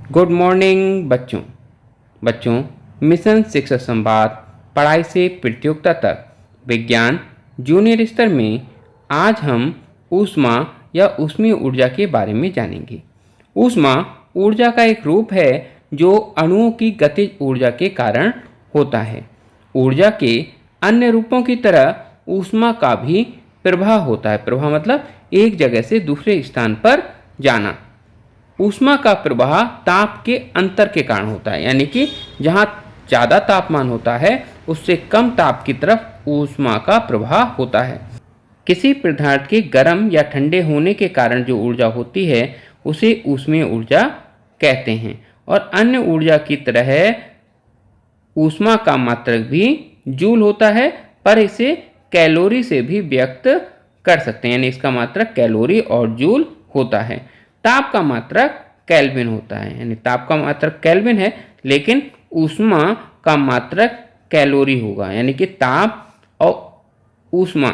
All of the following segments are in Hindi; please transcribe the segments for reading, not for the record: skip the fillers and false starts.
गुड मॉर्निंग बच्चों मिशन शिक्षा संवाद पढ़ाई से प्रतियोगिता तक विज्ञान जूनियर स्तर में आज हम ऊष्मा या ऊष्मीय ऊर्जा के बारे में जानेंगे। ऊष्मा ऊर्जा का एक रूप है जो अणुओं की गतिज ऊर्जा के कारण होता है। ऊर्जा के अन्य रूपों की तरह ऊष्मा का भी प्रवाह होता है। प्रवाह मतलब एक जगह से दूसरे स्थान पर जाना। ऊष्मा का प्रवाह ताप के अंतर के कारण होता है, यानी कि जहाँ ज़्यादा तापमान होता है उससे कम ताप की तरफ ऊष्मा का प्रवाह होता है। किसी पदार्थ के गर्म या ठंडे होने के कारण जो ऊर्जा होती है उसे ऊष्मीय ऊर्जा कहते हैं। और अन्य ऊर्जा की तरह ऊष्मा का मात्रक भी जूल होता है, पर इसे कैलोरी से भी व्यक्त कर सकते हैं, यानी इसका मात्रक कैलोरी और जूल होता है। ताप का मात्रक केल्विन होता है, यानी ताप का मात्रक केल्विन है, लेकिन ऊष्मा का मात्रक कैलोरी होगा, यानी कि ताप और ऊष्मा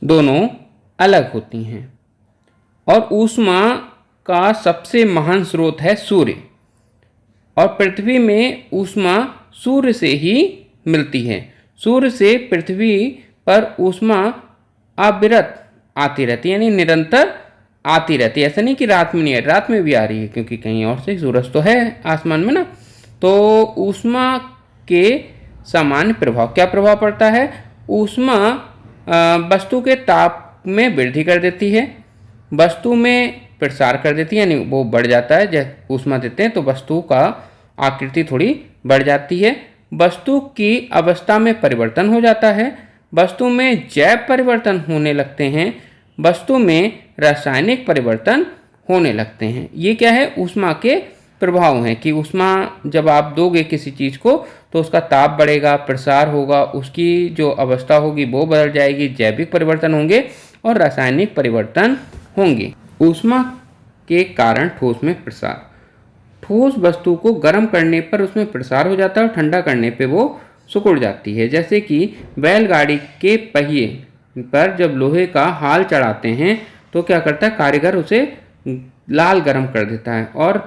दोनों अलग होती हैं। और ऊष्मा का सबसे महान स्रोत है सूर्य, और पृथ्वी में ऊष्मा सूर्य से ही मिलती है। सूर्य से पृथ्वी पर ऊष्मा अविरत आती रहती है, यानी निरंतर आती रहती है। ऐसा नहीं कि रात में नहीं है, रात में भी आ रही है, क्योंकि कहीं और से सूरज तो है आसमान में ना। तो ऊष्मा के सामान्य प्रभाव, क्या प्रभाव पड़ता है? ऊष्मा वस्तु के ताप में वृद्धि कर देती है, वस्तु में प्रसार कर देती है, यानी वो बढ़ जाता है। जब ऊष्मा देते हैं तो वस्तु का आकृति थोड़ी बढ़ जाती है, वस्तु की अवस्था में परिवर्तन हो जाता है, वस्तु में जैव परिवर्तन होने लगते हैं, वस्तु में रासायनिक परिवर्तन होने लगते हैं। ये क्या है? ऊष्मा के प्रभाव हैं कि ऊष्मा जब आप दोगे किसी चीज़ को तो उसका ताप बढ़ेगा, प्रसार होगा, उसकी जो अवस्था होगी वो बदल जाएगी, जैविक परिवर्तन होंगे और रासायनिक परिवर्तन होंगे। ऊष्मा के कारण ठोस में प्रसार, ठोस वस्तु को गर्म करने पर उसमें प्रसार हो जाता है और ठंडा करने पे वो सिकुड़ जाती है। जैसे कि बैलगाड़ी के पहिए पर जब लोहे का हाल चढ़ाते हैं तो क्या करता है? कारीगर उसे लाल गर्म कर देता है और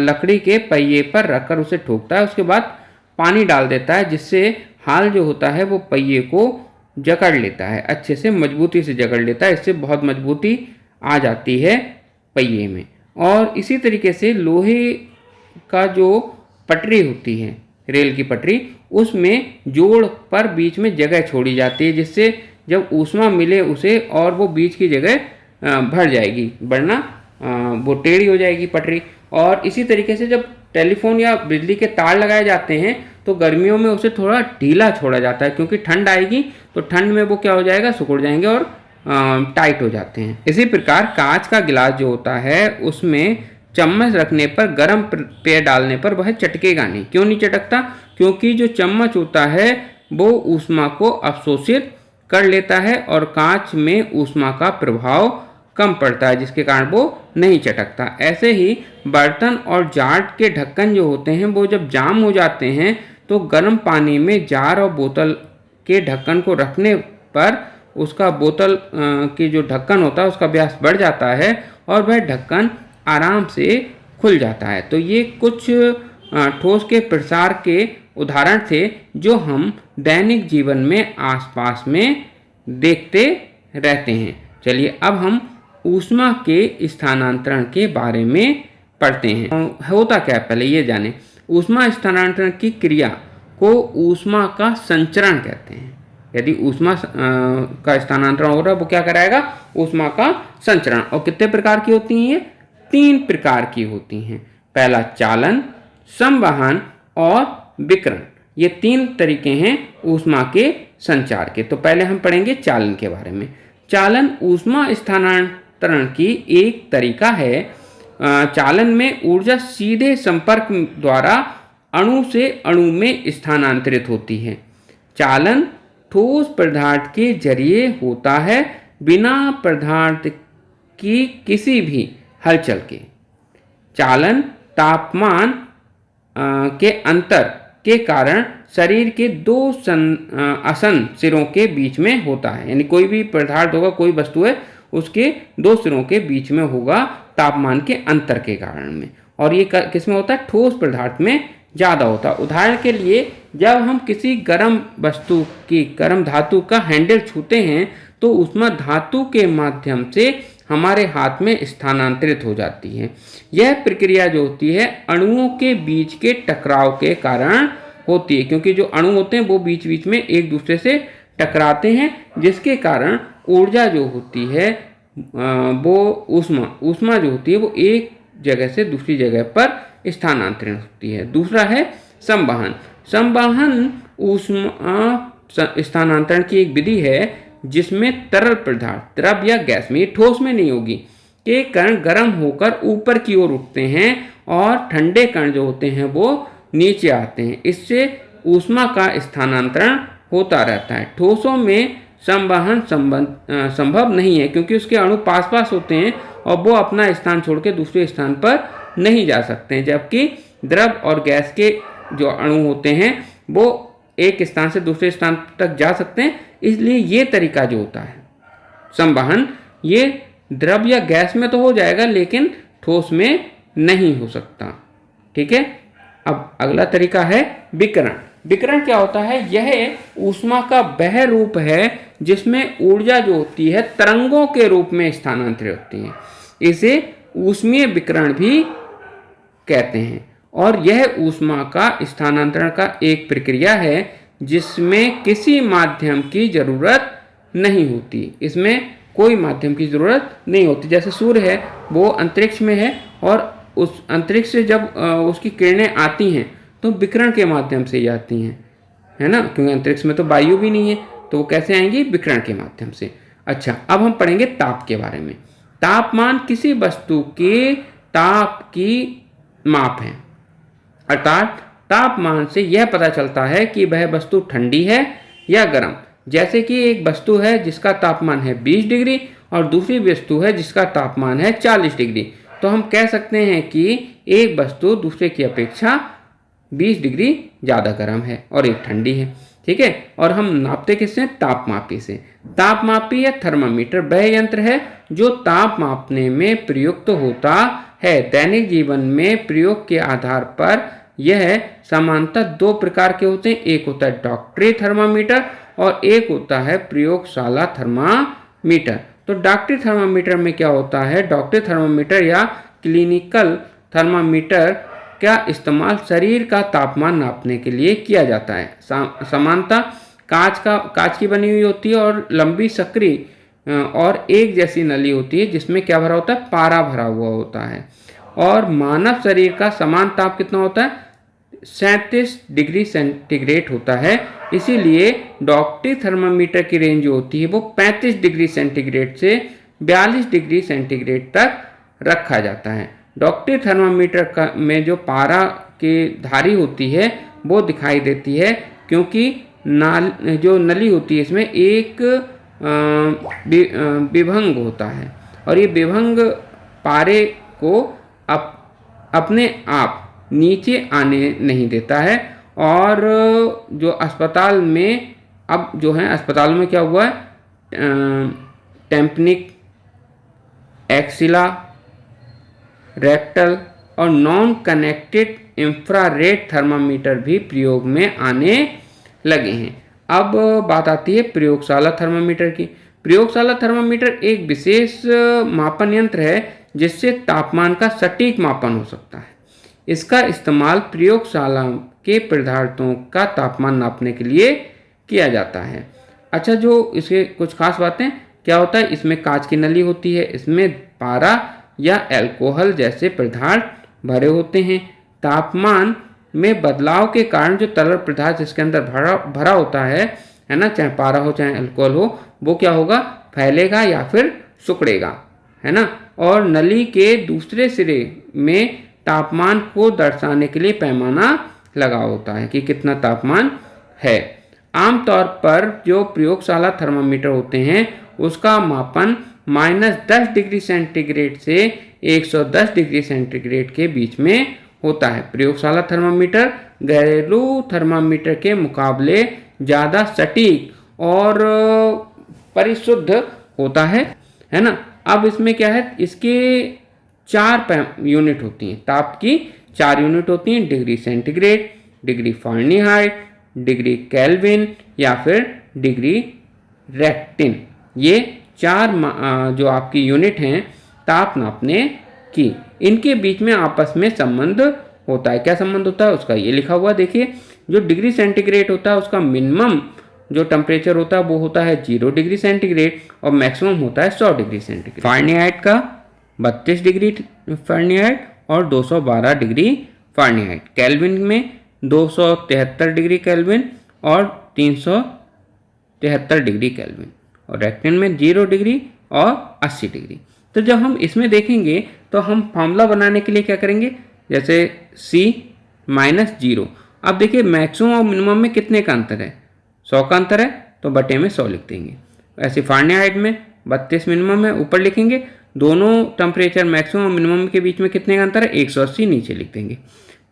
लकड़ी के पहिए पर रखकर उसे ठोकता है। उसके बाद पानी डाल देता है, जिससे हाल जो होता है वो पहिए को जकड़ लेता है, अच्छे से मजबूती से जकड़ लेता है। इससे बहुत मजबूती आ जाती है पहिए में। और इसी तरीके से लोहे का जो पटरी होती है, रेल की पटरी, उसमें जोड़ पर बीच में जगह छोड़ी जाती है, जिससे जब ऊष्मा मिले उसे और वो बीच की जगह भर जाएगी, वरना वो टेढ़ी हो जाएगी पटरी। और इसी तरीके से जब टेलीफोन या बिजली के तार लगाए जाते हैं तो गर्मियों में उसे थोड़ा ढीला छोड़ा जाता है, क्योंकि ठंड आएगी तो ठंड में वो क्या हो जाएगा? सिकुड़ जाएंगे और टाइट हो जाते हैं। इसी प्रकार कांच का गिलास जो होता है उसमें चम्मच रखने पर, गर्म पेय डालने पर वह चटकेगा नहीं। क्यों नहीं चटकता? क्योंकि जो चम्मच होता है वो ऊष्मा को अवशोषित कर लेता है और कांच में ऊष्मा का प्रभाव कम पड़ता है, जिसके कारण वो नहीं चटकता। ऐसे ही बर्तन और जार के ढक्कन जो होते हैं वो जब जाम हो जाते हैं तो गर्म पानी में जार और बोतल के ढक्कन को रखने पर उसका बोतल की जो ढक्कन होता है उसका व्यास बढ़ जाता है और वह ढक्कन आराम से खुल जाता है। तो ये कुछ ठोस के प्रसार के उदाहरण थे जो हम दैनिक जीवन में आसपास में देखते रहते हैं। चलिए अब हम ऊष्मा के स्थानांतरण के बारे में पढ़ते हैं। होता क्या है पहले ये जानें। ऊष्मा स्थानांतरण की क्रिया को ऊष्मा का संचरण कहते हैं। यदि ऊष्मा का स्थानांतरण हो रहा है वो क्या कराएगा? ऊष्मा का संचरण। और कितने प्रकार की होती हैं? 3 प्रकार की होती हैं। पहला चालन, संवहन और विकिरण। ये 3 तरीके हैं ऊष्मा के संचार के। तो पहले हम पढ़ेंगे चालन के बारे में। चालन ऊष्मा स्थानांतरण की एक तरीका है। चालन में ऊर्जा सीधे संपर्क द्वारा अणु से अणु में स्थानांतरित होती है। चालन ठोस पदार्थ के जरिए होता है, बिना पदार्थ की किसी भी हलचल के। चालन तापमान के अंतर के कारण शरीर के 2 आसन सिरों के बीच में होता है, यानी कोई भी पदार्थ होगा, कोई वस्तु है, उसके 2 सिरों के बीच में होगा तापमान के अंतर के कारण में। और ये किस में होता है? ठोस पदार्थ में ज़्यादा होता है। उदाहरण के लिए जब हम किसी गर्म वस्तु की, गर्म धातु का हैंडल छूते हैं तो ऊष्मा धातु के माध्यम से हमारे हाथ में स्थानांतरित हो जाती है। यह प्रक्रिया जो होती है अणुओं के बीच के टकराव के कारण होती है, क्योंकि जो अणु होते हैं वो बीच बीच में एक दूसरे से टकराते हैं, जिसके कारण ऊर्जा जो होती है वो ऊष्मा जो होती है वो एक जगह से दूसरी जगह पर स्थानांतरित होती है। दूसरा है संवहन। संवहन ऊष्मा स्थानांतरण की एक विधि है जिसमें तरल पदार्थ, द्रव या गैस में, ये ठोस में नहीं होगी, के कण गर्म होकर ऊपर की ओर उठते हैं और ठंडे कण जो होते हैं वो नीचे आते हैं। इससे ऊष्मा का स्थानांतरण होता रहता है। ठोसों में संवहन संभव नहीं है क्योंकि उसके अणु पास पास होते हैं और वो अपना स्थान छोड़ के दूसरे स्थान पर नहीं जा सकते हैं, जबकि द्रव और गैस के जो अणु होते हैं वो एक स्थान से दूसरे स्थान तक जा सकते हैं। इसलिए ये तरीका जो होता है संवहन, ये द्रव या गैस में तो हो जाएगा लेकिन ठोस में नहीं हो सकता। ठीक है। अब अगला तरीका है विकिरण। विकिरण क्या होता है? यह ऊष्मा का वह रूप है जिसमें ऊर्जा जो होती है तरंगों के रूप में स्थानांतरित होती है। इसे ऊष्मीय विकिरण भी कहते हैं और यह ऊष्मा का स्थानांतरण का एक प्रक्रिया है जिसमें किसी माध्यम की जरूरत नहीं होती। इसमें कोई माध्यम की जरूरत नहीं होती। जैसे सूर्य है वो अंतरिक्ष में है और उस अंतरिक्ष से जब उसकी किरणें आती हैं तो विकिरण के माध्यम से ही आती हैं, है ना, क्योंकि अंतरिक्ष में तो वायु भी नहीं है, तो वो कैसे आएंगी? विकिरण के माध्यम से। अच्छा, अब हम पढ़ेंगे ताप के बारे में। तापमान किसी वस्तु के ताप की माप है, अर्थात तापमान से यह पता चलता है कि वह वस्तु ठंडी है या गर्म। जैसे कि एक वस्तु है जिसका तापमान है 20 डिग्री और दूसरी वस्तु है जिसका तापमान है 40 डिग्री, तो हम कह सकते हैं कि एक वस्तु दूसरे की अपेक्षा 20 डिग्री ज़्यादा गर्म है और एक ठंडी है। ठीक है। और हम नापते किससे? तापमापी से। तापमापी या थर्मामीटर वह यंत्र है जो ताप मापने में प्रयुक्त होता है। दैनिक जीवन में प्रयोग के आधार पर यह सामान्यतः दो प्रकार के होते हैं। एक होता है डॉक्टरी थर्मामीटर और एक होता है प्रयोगशाला थर्मामीटर। तो डॉक्टरी थर्मामीटर में क्या होता है? डॉक्टरी थर्मामीटर या क्लिनिकल थर्मामीटर का इस्तेमाल शरीर का तापमान नापने के लिए किया जाता है। सामान्यतः कांच की बनी हुई होती है और लंबी सकरी और एक जैसी नली होती है जिसमें क्या भरा होता है? पारा भरा हुआ होता है। और मानव शरीर का समान ताप कितना होता है? 37 डिग्री सेंटीग्रेड होता है। इसीलिए डॉक्टरी थर्मामीटर की रेंज जो होती है वो 35 डिग्री सेंटीग्रेड से 42 डिग्री सेंटीग्रेड तक रखा जाता है। डॉक्टरी थर्मामीटर में जो पारा की धारी होती है वो दिखाई देती है क्योंकि जो नली होती है इसमें एक विभंग होता है और ये विभंग पारे को अपने आप नीचे आने नहीं देता है। और जो अस्पताल में अब जो है अस्पताल में क्या हुआ है? टेम्पनिक, एक्सिला, रेक्टल और नॉन कनेक्टेड इंफ्रारेड थर्मामीटर भी प्रयोग में आने लगे हैं। अब बात आती है प्रयोगशाला थर्मामीटर की। प्रयोगशाला थर्मामीटर एक विशेष मापन यंत्र है जिससे तापमान का सटीक मापन हो सकता है। इसका इस्तेमाल प्रयोगशाला के पदार्थों का तापमान नापने के लिए किया जाता है। अच्छा, जो इसके कुछ खास बातें क्या होता है? इसमें कांच की नली होती है, इसमें पारा या अल्कोहल जैसे पदार्थ भरे होते हैं। तापमान में बदलाव के कारण जो तरल पदार्थ जिसके अंदर भरा होता है ना, चाहे पारा हो चाहे अल्कोहल हो, वो क्या होगा? फैलेगा या फिर सिकुड़ेगा, है ना। और नली के दूसरे सिरे में तापमान को दर्शाने के लिए पैमाना लगा होता है कि कितना तापमान है। आमतौर पर जो प्रयोगशाला थर्मामीटर होते हैं उसका मापन -10 डिग्री सेंटीग्रेड से 110 डिग्री सेंटीग्रेड के बीच में होता है। प्रयोगशाला थर्मामीटर घरेलू थर्मामीटर के मुकाबले ज़्यादा सटीक और परिशुद्ध होता है ना। अब इसमें क्या है? इसके 4 यूनिट होती हैं, ताप की 4 यूनिट होती हैं, degree centigrade, degree Fahrenheit, degree kelvin या फिर डिग्री रेक्टिन। ये 4 जो आपकी यूनिट हैं ताप नापने की, इनके बीच में आपस में संबंध होता है। क्या संबंध होता है उसका ये लिखा हुआ देखिए। जो डिग्री सेंटीग्रेड होता है उसका मिनिमम जो टेम्परेचर होता है वो होता है 0 डिग्री सेंटीग्रेड और मैक्सिमम होता है 100 डिग्री सेंटीग्रेड। फ़ारेनहाइट का 32 डिग्री फ़ारेनहाइट और 212 डिग्री फ़ारेनहाइट। केल्विन में 273 डिग्री केल्विन और 373 डिग्री केल्विन। और रेक्टिन में 0 डिग्री और 80 डिग्री। तो जब हम इसमें देखेंगे तो हम फार्मूला बनाने के लिए क्या करेंगे, जैसे C - 0। अब देखिए मैक्सिमम और मिनिमम में कितने का अंतर है, 100 का अंतर है, तो बटे में 100 लिख देंगे। ऐसे फ़ारेनहाइट में 32 मिनिमम है, ऊपर लिखेंगे। दोनोों टेम्परेचर मैक्सिमम और मिनिमम के बीच में कितने का अंतर है, 180, नीचे लिख देंगे।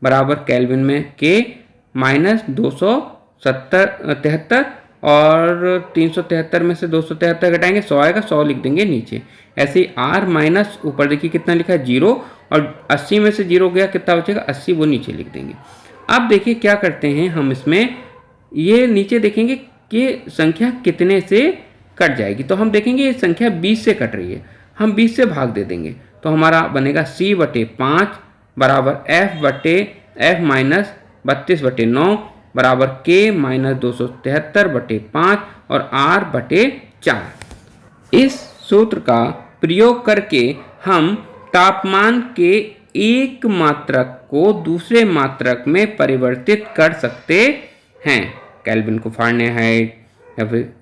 बराबर केल्विन में K - 273 और 373 में से 273 घटाएंगे 100 आएगा, 100 लिख देंगे नीचे। ऐसे ही R माइनस, ऊपर देखिए कितना लिखा है 0, और 80 में से 0 गया कितना बचेगा 80, वो नीचे लिख देंगे। अब देखिए क्या करते हैं हम इसमें, ये नीचे देखेंगे कि संख्या कितने से कट जाएगी। तो हम देखेंगे ये संख्या 20 से कट रही है, हम 20 से भाग दे देंगे तो हमारा बनेगा C/5 बराबर F माइनस 32/9 बराबर K - 273/5 और R/4। इस सूत्र का प्रयोग करके हम तापमान के एक मात्रक को दूसरे मात्रक में परिवर्तित कर सकते हैं। केल्विन को फ़ारेनहाइट या फिर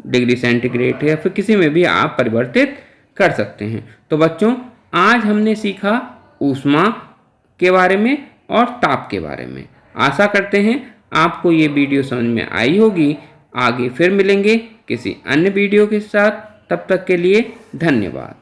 डिग्री सेंटीग्रेड या फिर किसी में भी आप परिवर्तित कर सकते हैं। तो बच्चों आज हमने सीखा ऊष्मा के बारे में और ताप के बारे में। आशा करते हैं आपको ये वीडियो समझ में आई होगी। आगे फिर मिलेंगे किसी अन्य वीडियो के साथ, तब तक के लिए धन्यवाद।